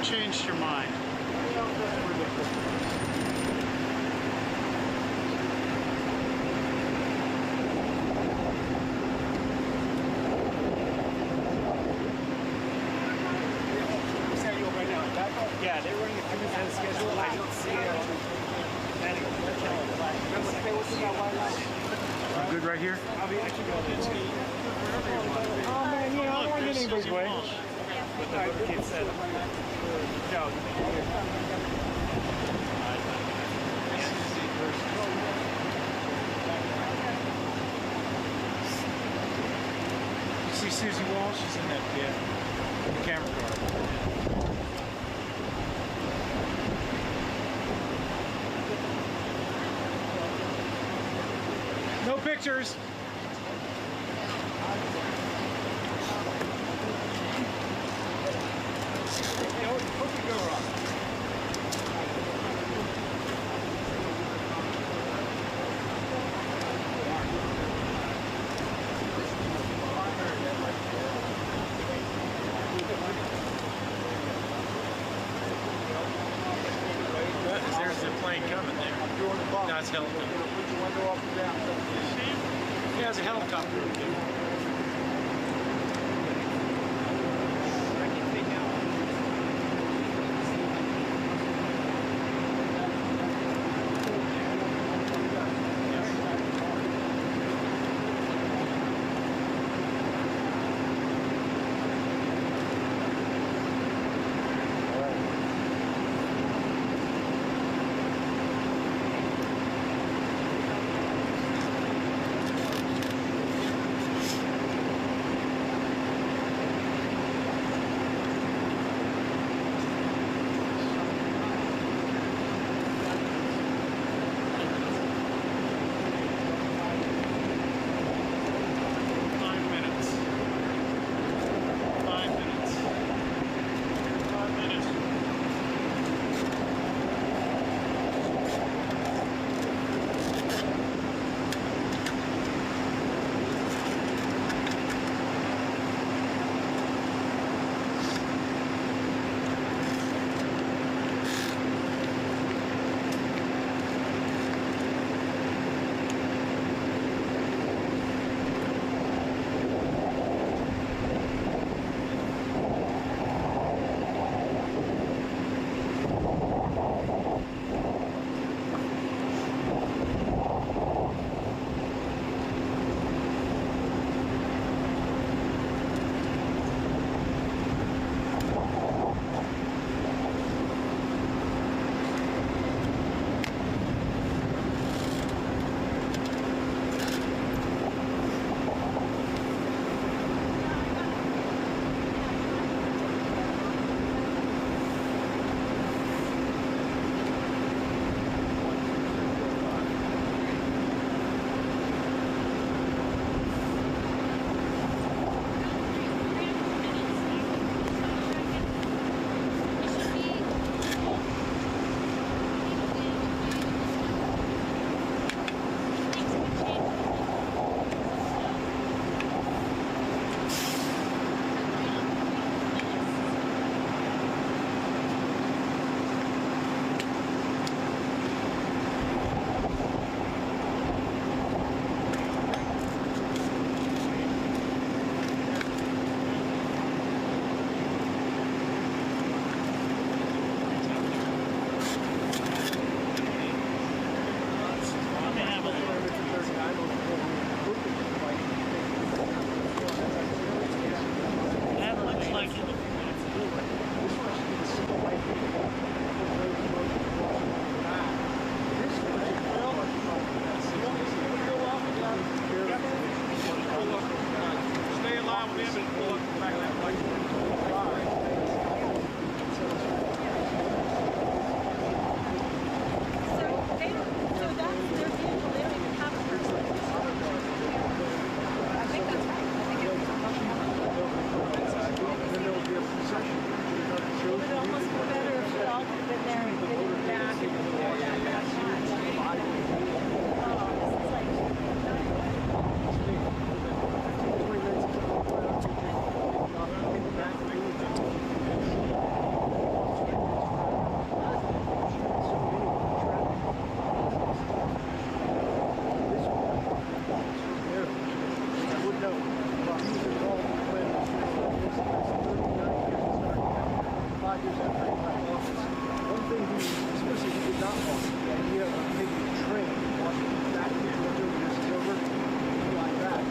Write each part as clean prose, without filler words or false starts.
changed your mind? Yeah, they're running a 3% schedule. I don't see I'm good right here? I'll be actually going to Oh man, yeah, I don't want to get anybody's way. what the kid said. No. You see Susie Wall? She's in that camera car. No pictures. What could go wrong? There's a plane coming there. That's helicopter. Yeah, there's a helicopter. factors that bring back office. One thing especially he did not want, the idea of taking a train, watching that until this is over, like that.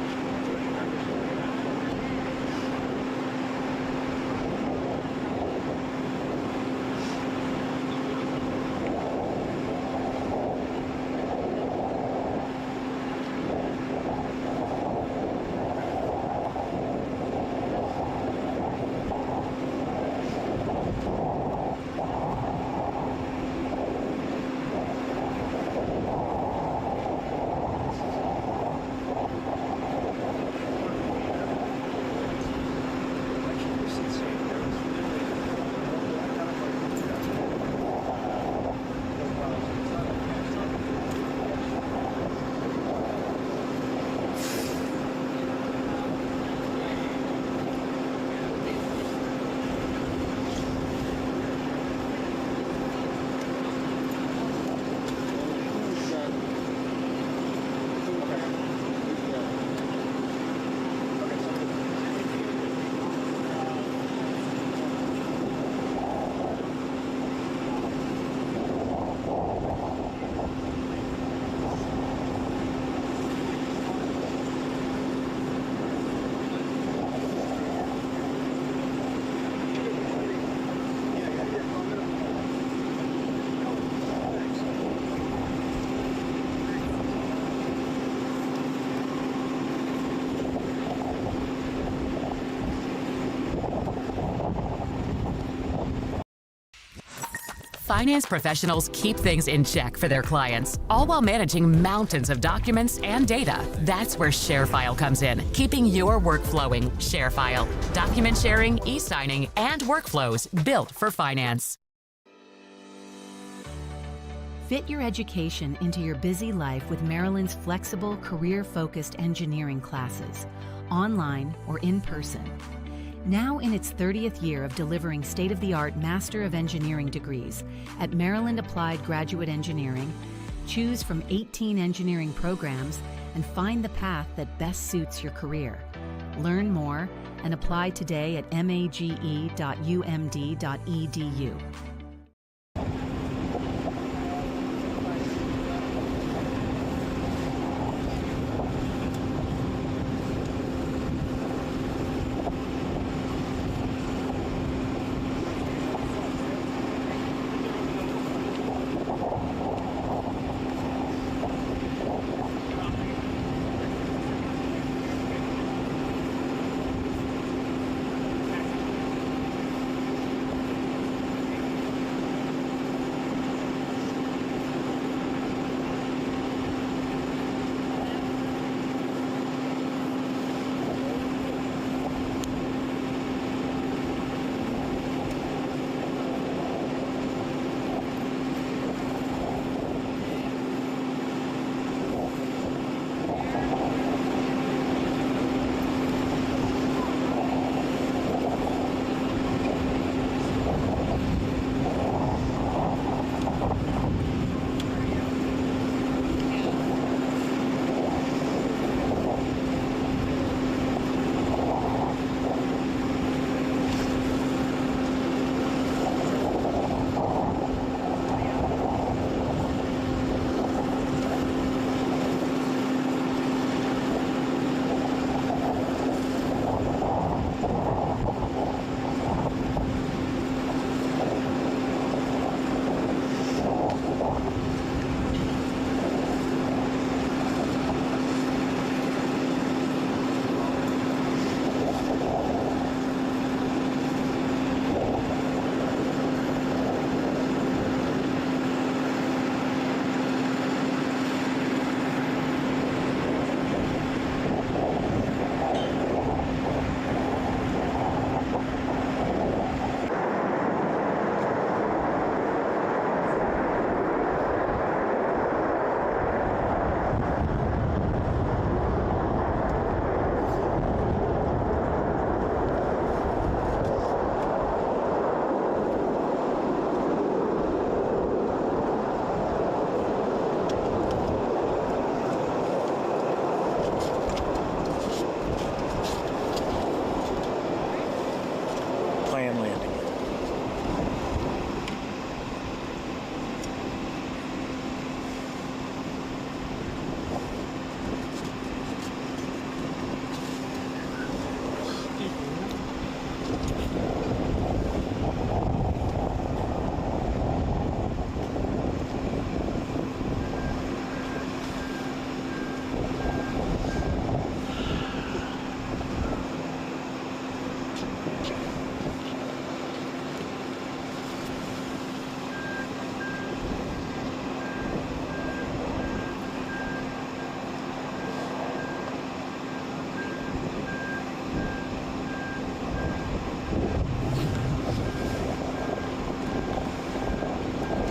Finance professionals keep things in check for their clients, all while managing mountains of documents and data. That's where ShareFile comes in, keeping your work flowing. ShareFile, document sharing, e-signing, and workflows built for finance. Fit your education into your busy life with Maryland's flexible, career-focused engineering classes, online or in person. Now in its 30th year of delivering state-of-the-art Master of Engineering degrees at Maryland Applied Graduate Engineering, choose from 18 engineering programs and find the path that best suits your career. Learn more and apply today at mage.umd.edu.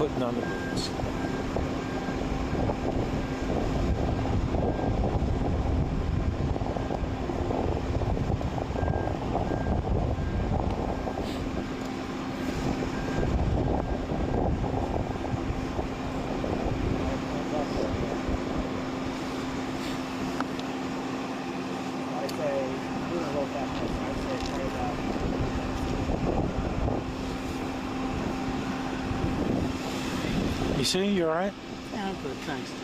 putting on the boots. I say, we're gonna roll that. I say, try that. You see, you all right? Yeah, I'm good. Thanks, dude.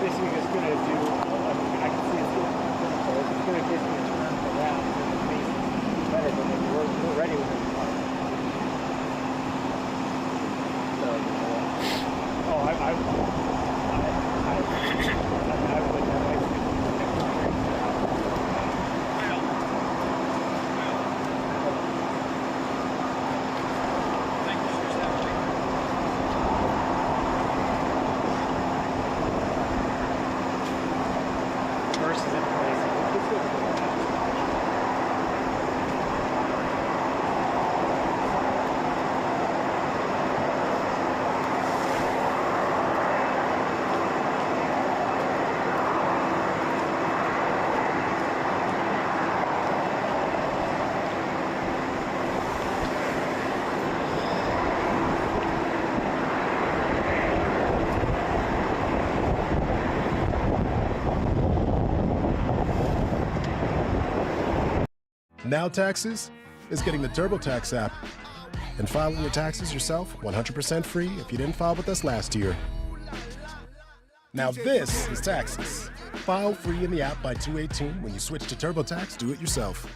Basically, it's going to do, I mean, I can see it's going to close. It's going to basically turn around and the face is better, but then we're ready with it. So, oh, I would versus in place. Now Taxes is getting the TurboTax app and filing your taxes yourself 100% free if you didn't file with us last year. Now this is taxes. File free in the app by 2/18 when you switch to TurboTax Do It Yourself.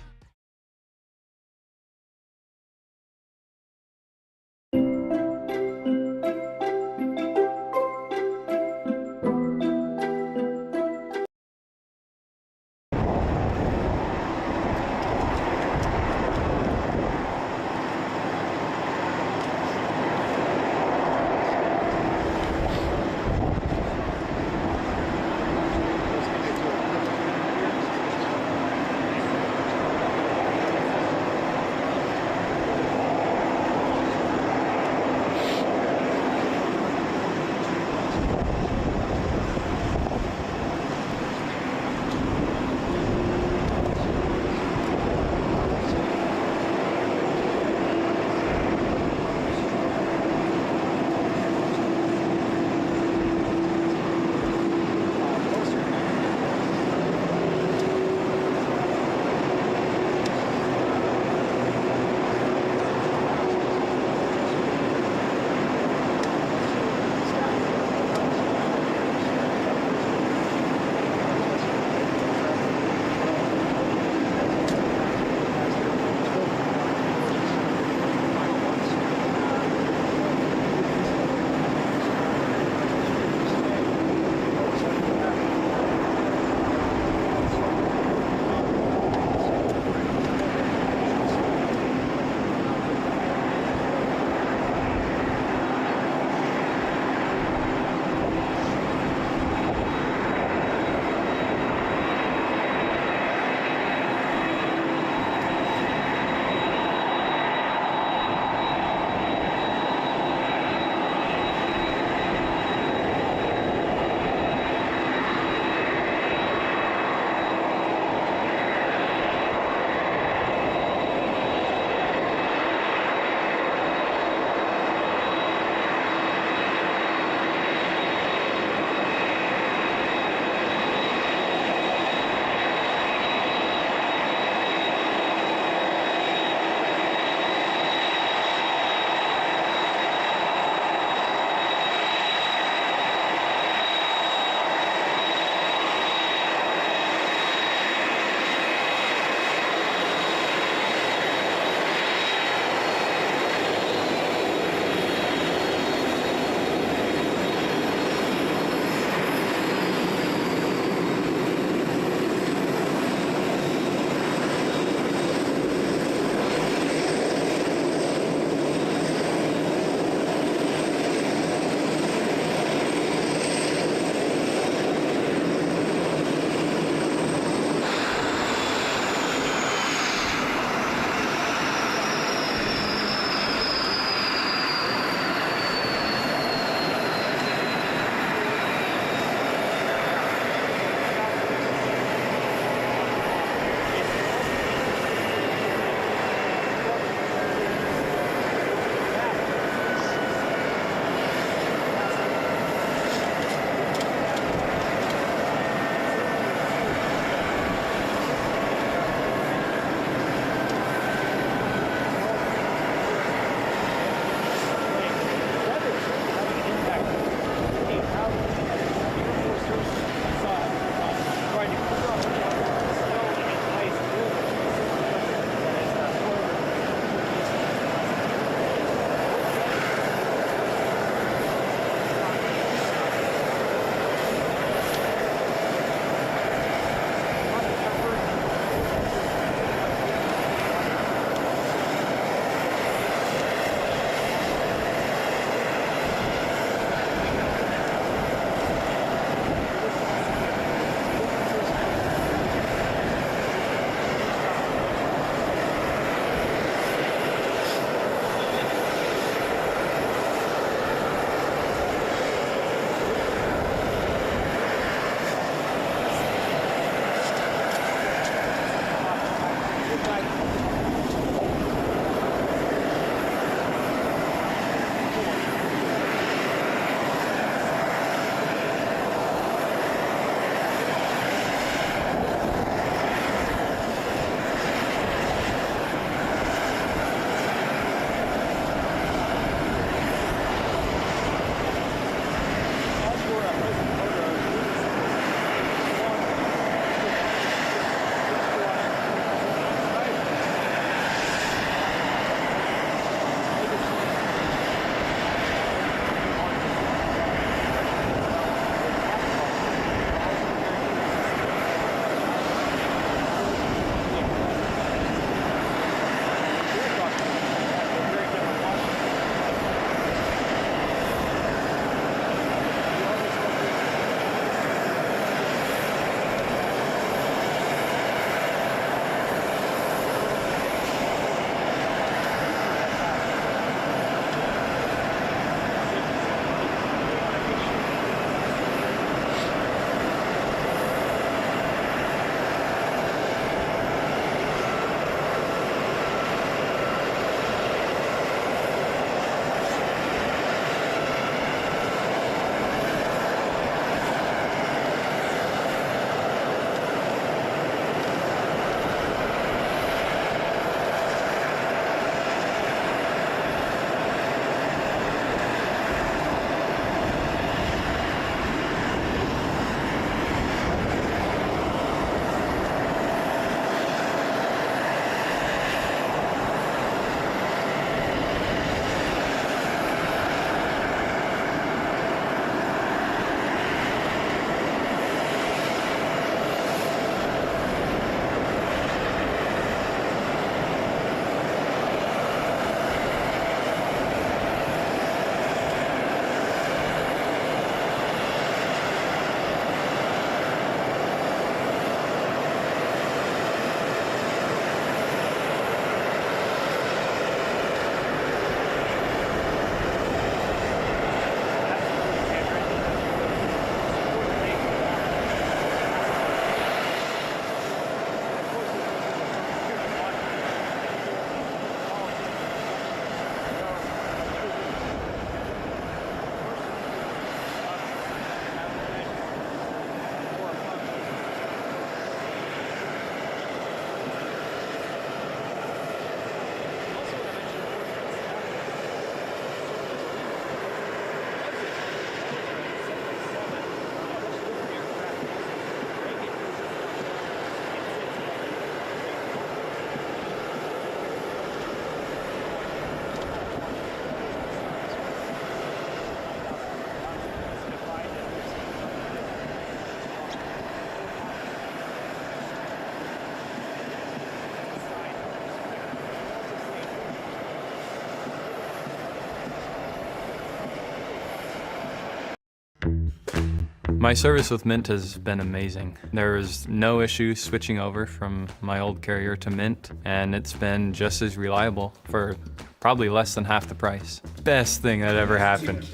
My service with Mint has been amazing. There was no issue switching over from my old carrier to Mint, and it's been just as reliable for probably less than half the price. Best thing that ever happened.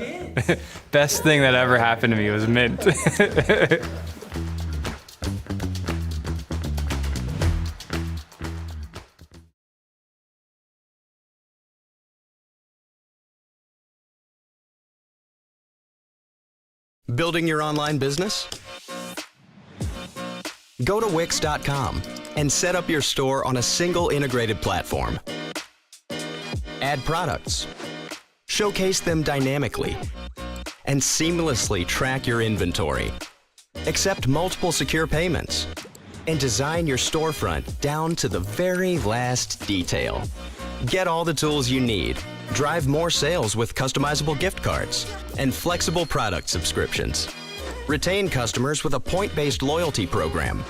Best thing that ever happened to me was Mint. Building your online business? Go to Wix.com and set up your store on a single integrated platform. Add products, showcase them dynamically, and seamlessly track your inventory. Accept multiple secure payments, and design your storefront down to the very last detail. Get all the tools you need. Drive more sales with customizable gift cards and flexible product subscriptions. Retain customers with a point-based loyalty program,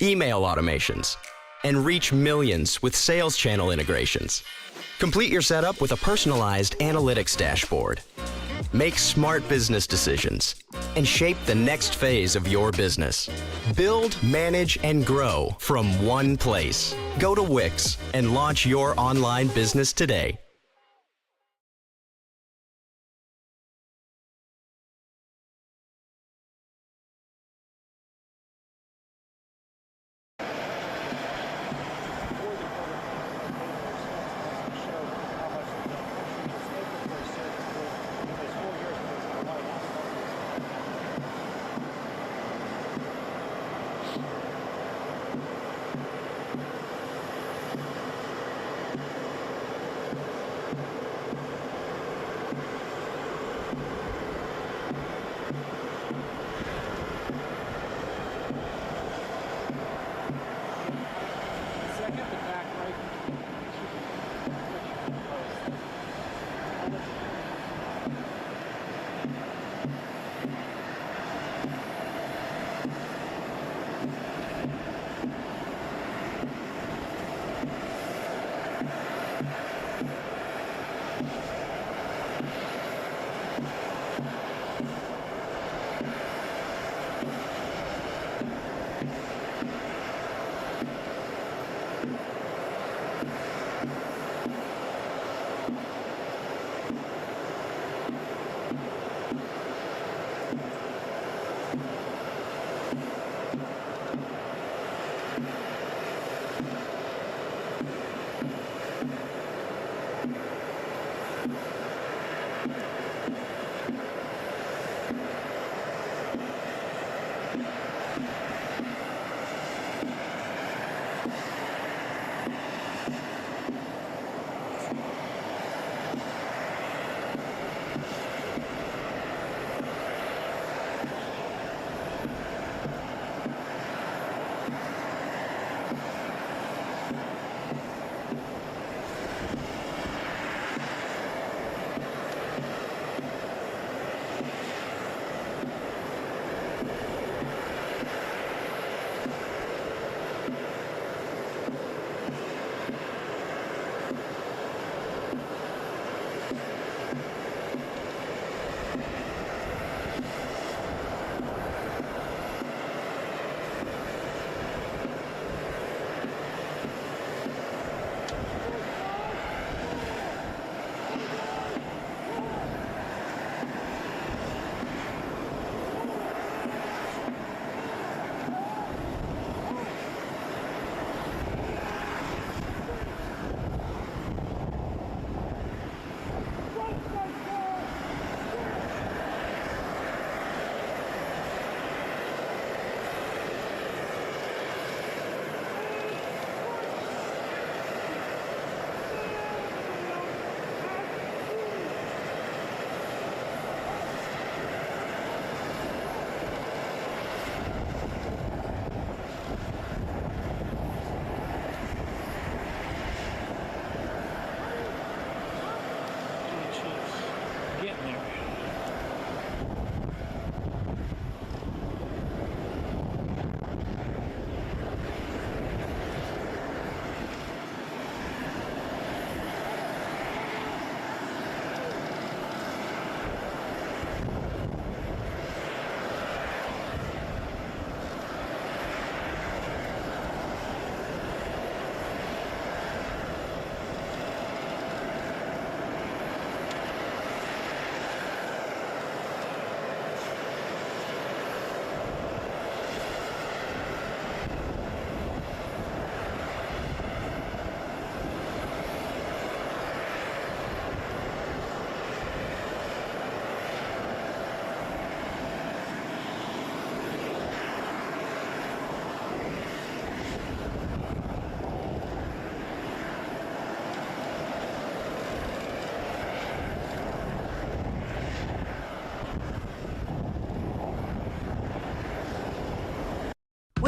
email automations, and reach millions with sales channel integrations. Complete your setup with a personalized analytics dashboard. Make smart business decisions and shape the next phase of your business. Build, manage, and grow from one place. Go to Wix and launch your online business today.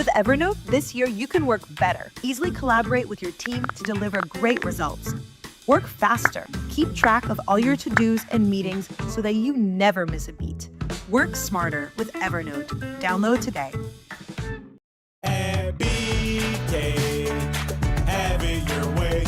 With Evernote, this year you can work better. Easily collaborate with your team to deliver great results. Work faster. Keep track of all your to-dos and meetings so that you never miss a beat. Work smarter with Evernote. Download today. Have it your way.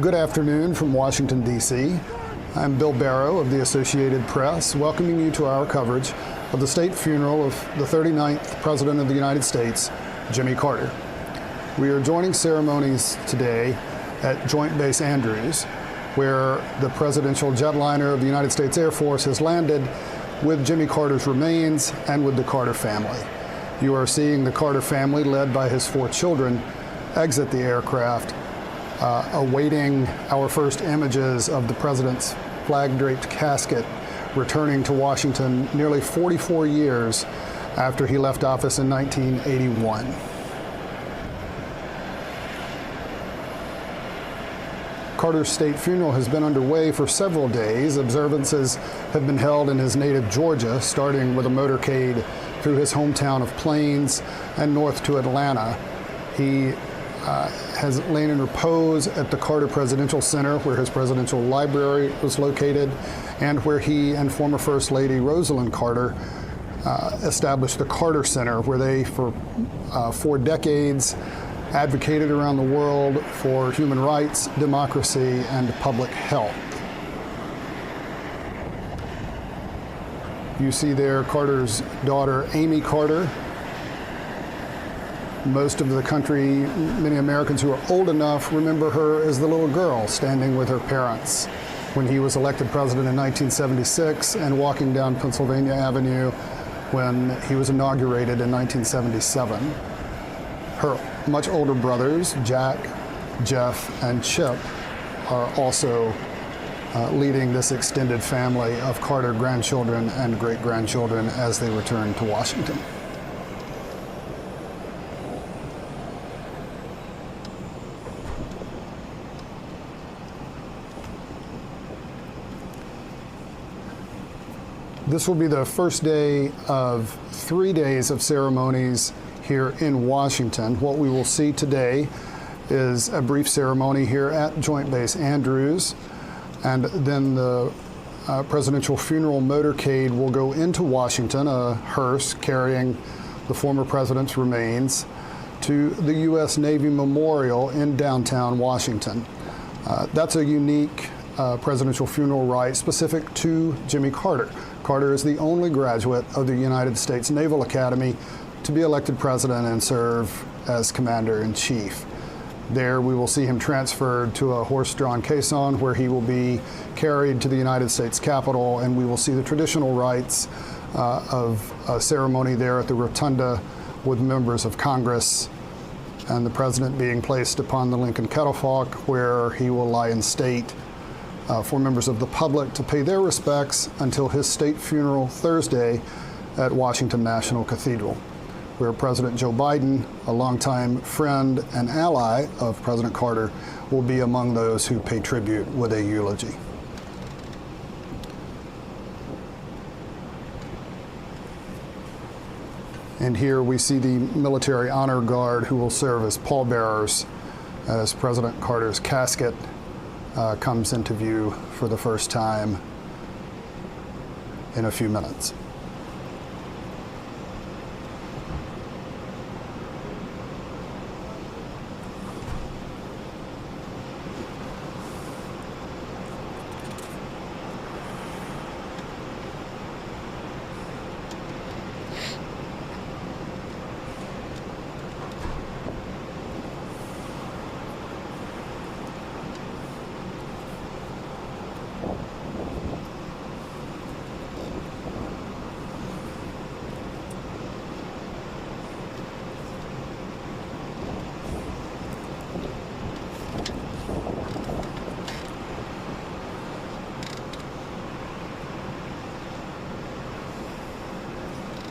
Good afternoon from Washington, D.C. I'm Bill Barrow of the Associated Press, welcoming you to our coverage of the state funeral of the 39th President of the United States, Jimmy Carter. We are joining ceremonies today at Joint Base Andrews, where the presidential jetliner of the United States Air Force has landed with Jimmy Carter's remains and with the Carter family. You are seeing the Carter family, led by his 4 children, exit the aircraft, awaiting our first images of the president's flag-draped casket returning to Washington nearly 44 years after he left office in 1981. Carter's state funeral has been underway for several days. Observances have been held in his native Georgia, starting with a motorcade through his hometown of Plains and north to Atlanta. He has lain in repose at the Carter Presidential Center, where his presidential library was located, and where he and former First Lady Rosalind Carter established the Carter Center, where they, for 4 decades, advocated around the world for human rights, democracy, and public health. You see there Carter's daughter, Amy Carter. Most of the country, many Americans who are old enough, remember her as the little girl standing with her parents when he was elected president in 1976 and walking down Pennsylvania Avenue when he was inaugurated in 1977. Her much older brothers, Jack, Jeff, and Chip, are also leading this extended family of Carter grandchildren and great-grandchildren as they return to Washington. This will be the first day of 3 days of ceremonies here in Washington. What we will see today is a brief ceremony here at Joint Base Andrews, and then the presidential funeral motorcade will go into Washington, a hearse carrying the former president's remains, to the U.S. Navy Memorial in downtown Washington. That's a unique presidential funeral rite specific to Jimmy Carter. Carter is the only graduate of the United States Naval Academy to be elected president and serve as commander-in-chief. There we will see him transferred to a horse-drawn caisson where he will be carried to the United States Capitol, and we will see the traditional rites of a ceremony there at the rotunda with members of Congress and the president being placed upon the Lincoln catafalque, where he will lie in state for members of the public to pay their respects until his state funeral Thursday at Washington National Cathedral. where President Joe Biden, a longtime friend and ally of President Carter, will be among those who pay tribute with a eulogy. And here we see the Military Honor Guard who will serve as pallbearers as President Carter's casket comes into view for the first time in a few minutes.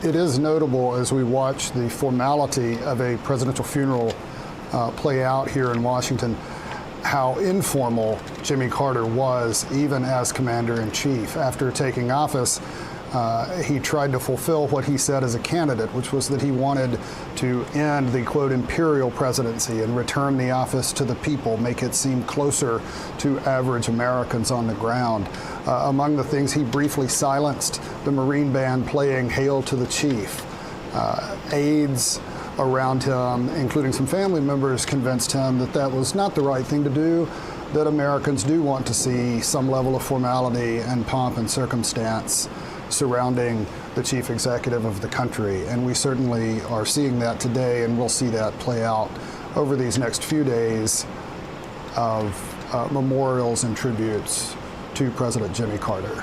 It is notable as we watch the formality of a presidential funeral play out here in Washington, how informal Jimmy Carter was even as Commander-in-Chief. After taking office, he tried to fulfill what he said as a candidate, which was that he wanted to end the, quote, imperial presidency and return the office to the people, make it seem closer to average Americans on the ground. Among the things, he briefly silenced the Marine Band playing Hail to the Chief. Aides around him, including some family members, convinced him that that was not the right thing to do, that Americans do want to see some level of formality and pomp and circumstance surrounding the chief executive of the country. And we certainly are seeing that today, and we'll see that play out over these next few days of memorials and tributes to President Jimmy Carter.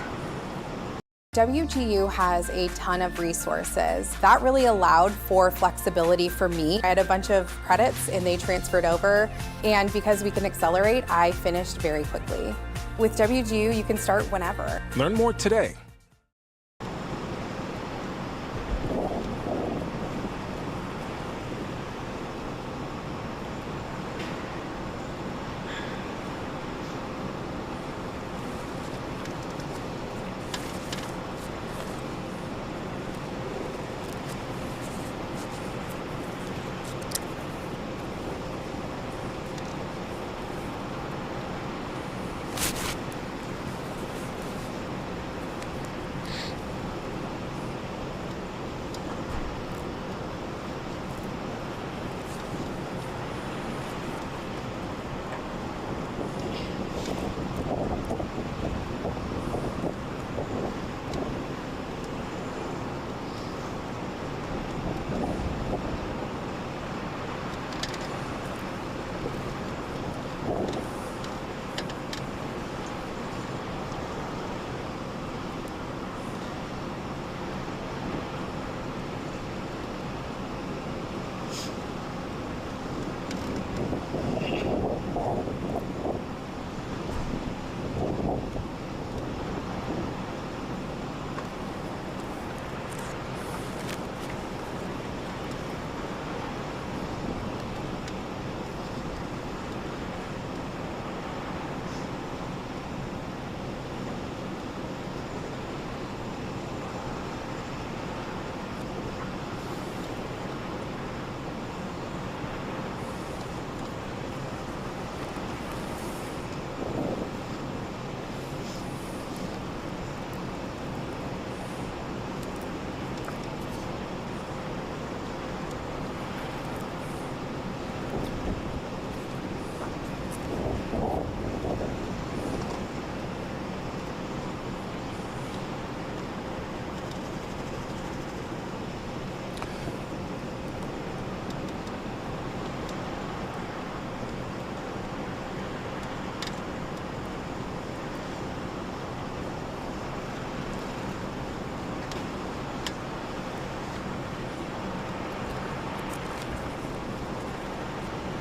WGU has a ton of resources. That really allowed for flexibility for me. I had a bunch of credits and they transferred over, and because we can accelerate, I finished very quickly. With WGU, you can start whenever. Learn more today.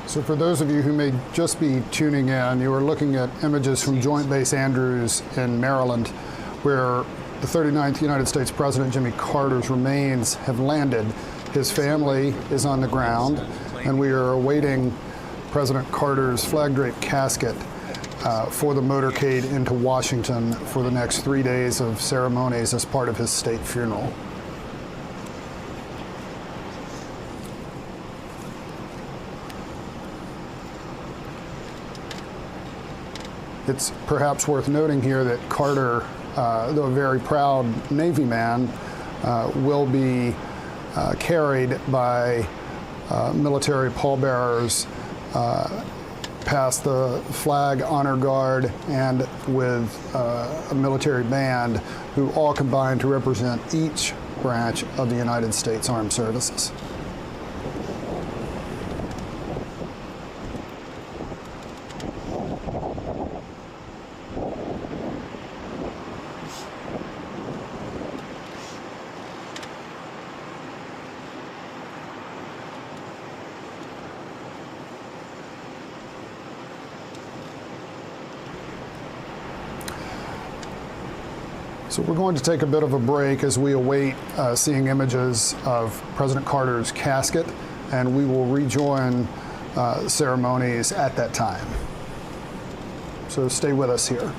So for those of you who may just be tuning in, you are looking at images from Joint Base Andrews in Maryland, where the 39th United States President Jimmy Carter's remains have landed His family is on the ground, and we are awaiting President Carter's flag-draped casket for the motorcade into Washington for the next 3 days of ceremonies as part of his state funeral. It's perhaps worth noting here that Carter, though a very proud Navy man, will be carried by military pallbearers past the Flag Honor Guard and with a military band who all combine to represent each branch of the United States Armed Services. So we're going to take a bit of a break as we await seeing images of President Carter's casket, and we will rejoin ceremonies at that time. So stay with us here.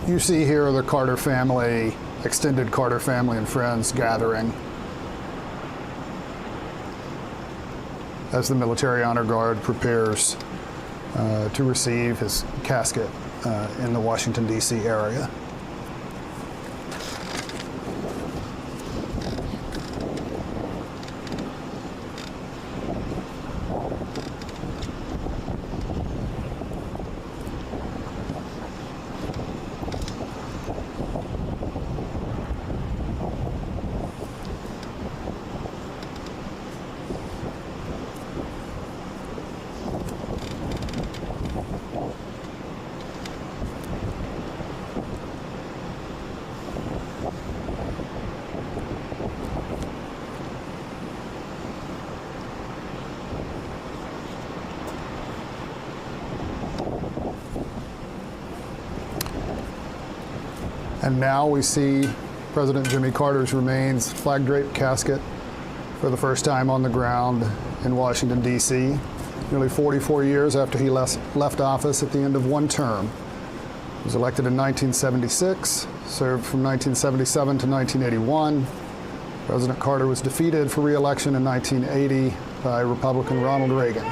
You see here the Carter family, extended Carter family and friends gathering as the Military Honor Guard prepares to receive his casket in the Washington, D.C. area. And now we see President Jimmy Carter's remains, flag-draped casket, for the first time on the ground in Washington, D.C., nearly 44 years after he left office at the end of one term. was elected in 1976, served from 1977 to 1981. President Carter was defeated for re-election in 1980 by Republican Ronald Reagan.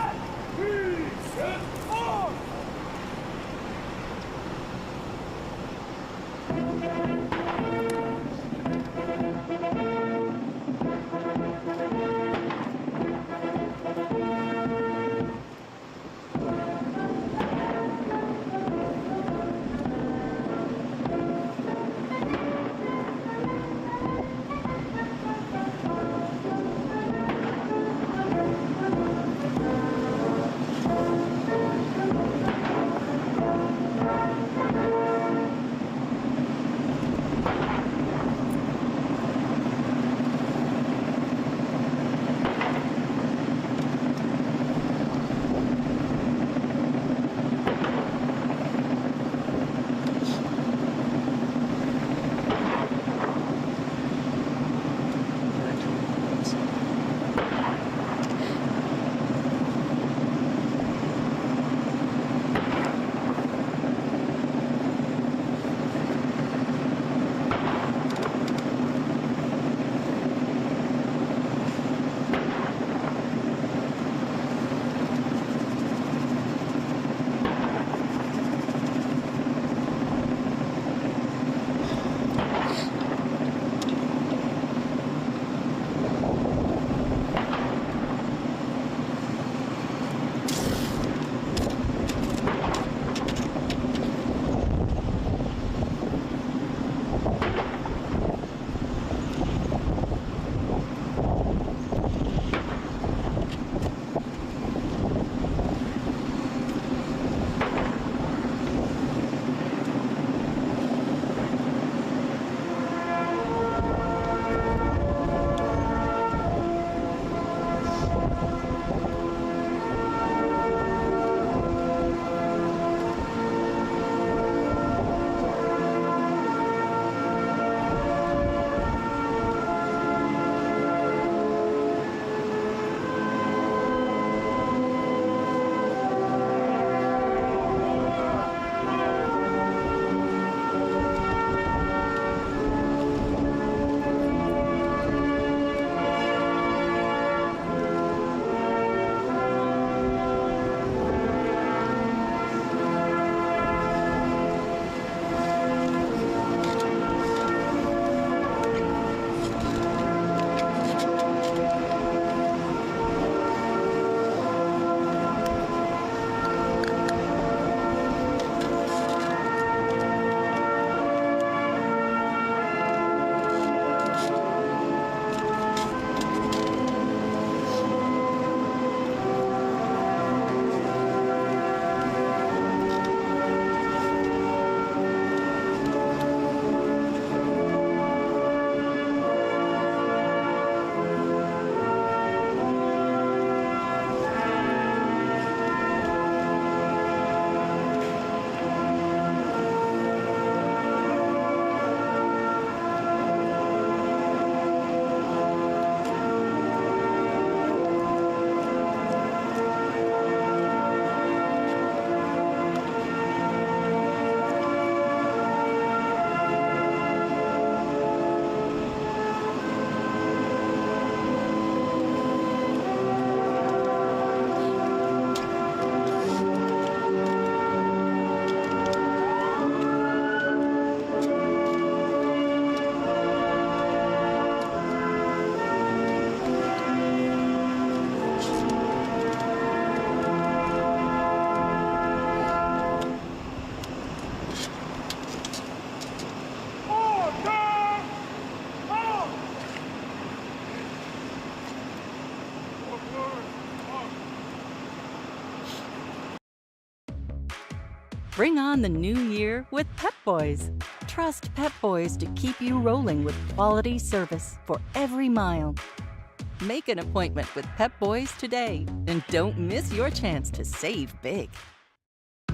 Bring on the new year with Pep Boys. Trust Pep Boys to keep you rolling with quality service for every mile. Make an appointment with Pep Boys today and don't miss your chance to save big.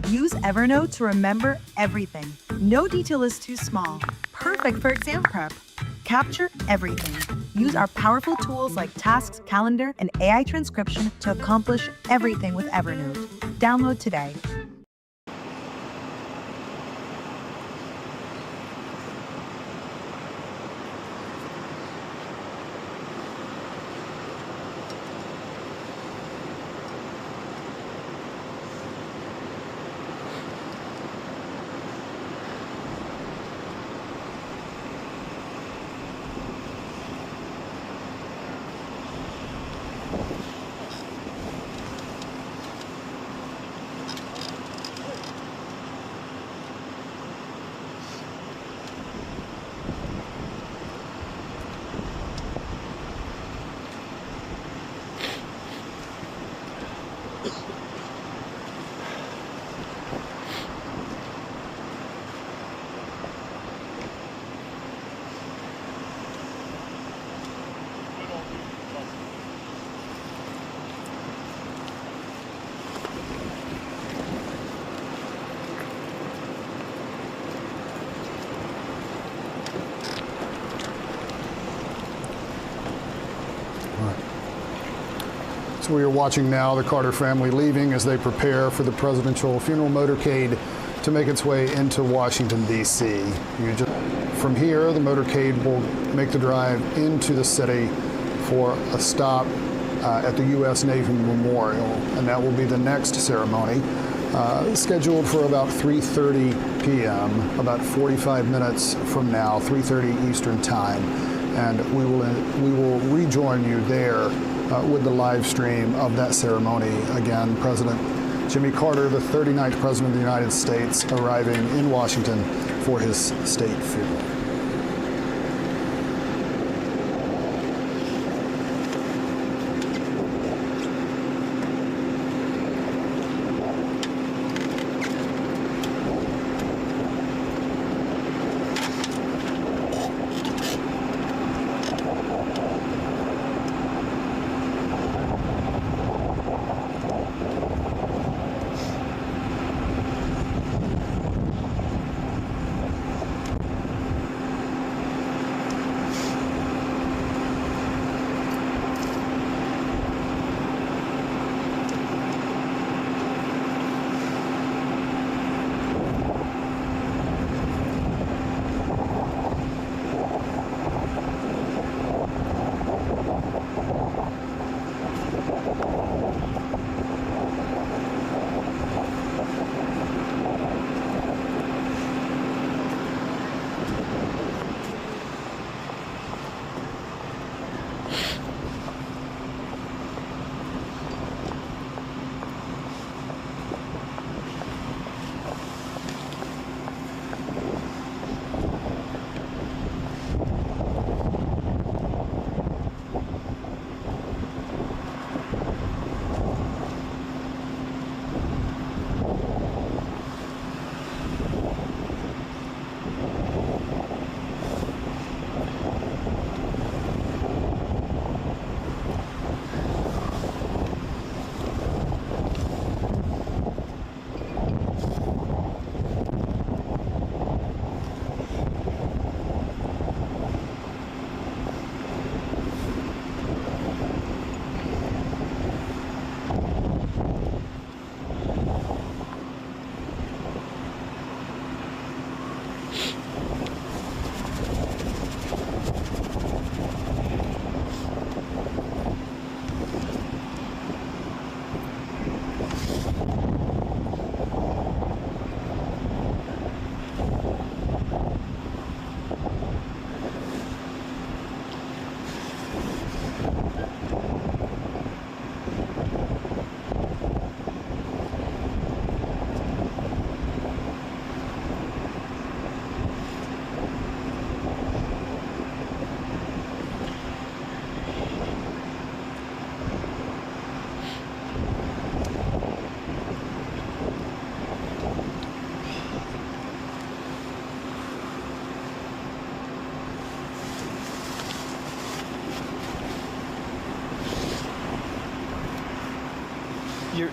Use Evernote to remember everything. No detail is too small. Perfect for exam prep. Capture everything. Use our powerful tools like tasks, calendar, and AI transcription to accomplish everything with Evernote. Download today. So we are watching now the Carter family leaving as they prepare for the presidential funeral motorcade to make its way into Washington, D.C. From here, the motorcade will make the drive into the city for a stop at the U.S. Navy Memorial, and that will be the next ceremony, scheduled for about 3:30 p.m., about 45 minutes from now, 3:30 Eastern Time, and we will rejoin you there with the live stream of that ceremony. Again, President Jimmy Carter, the 39th President of the United States, arriving in Washington for his state funeral. You're...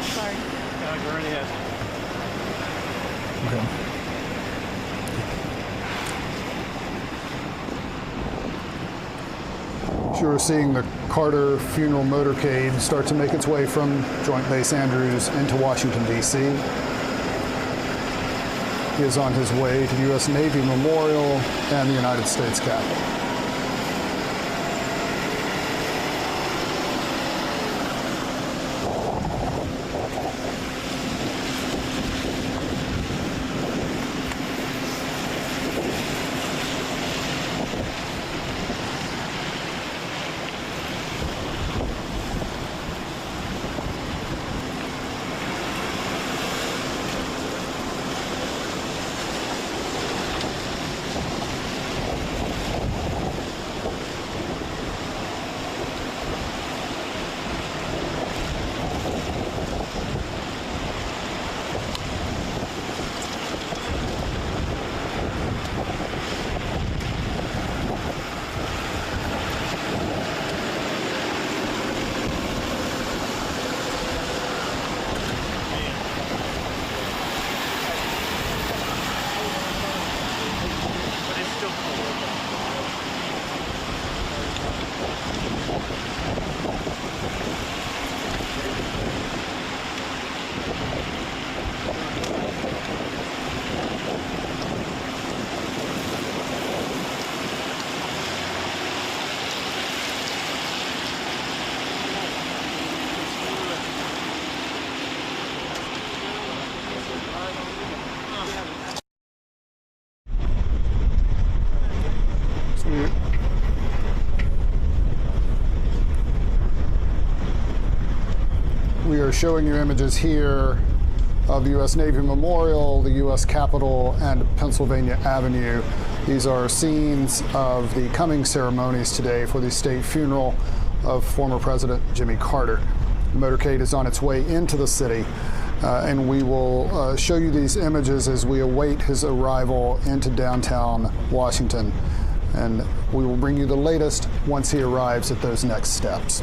Sorry. Go right ahead. So you're seeing the Carter funeral motorcade start to make its way from Joint Base Andrews into Washington, D.C. He is on his way to the U.S. Navy Memorial and the United States Capitol. showing you images here of the U.S. Navy Memorial, the U.S. Capitol, and Pennsylvania Avenue. These are scenes of the coming ceremonies today for the state funeral of former President Jimmy Carter. The motorcade is on its way into the city, and we will show you these images as we await his arrival into downtown Washington. And we will bring you the latest once he arrives at those next steps.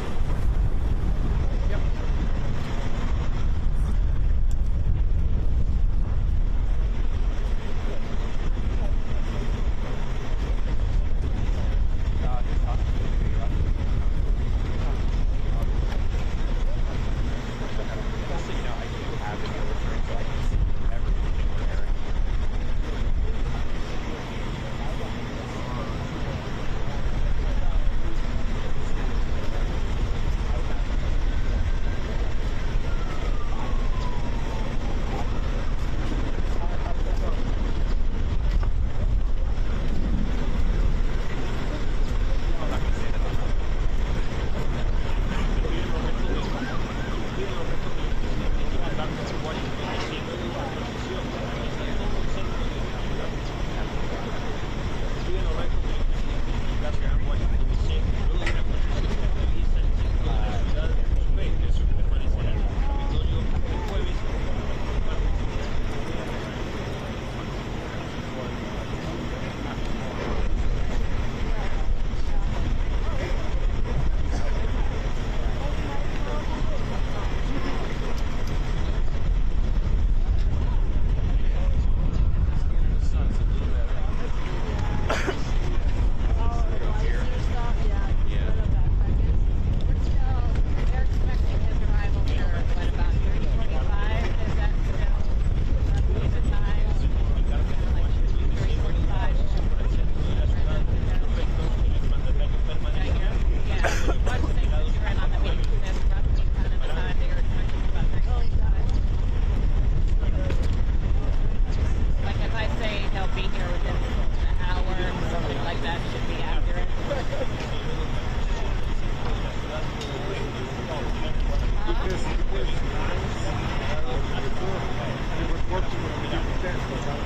Works with the defense.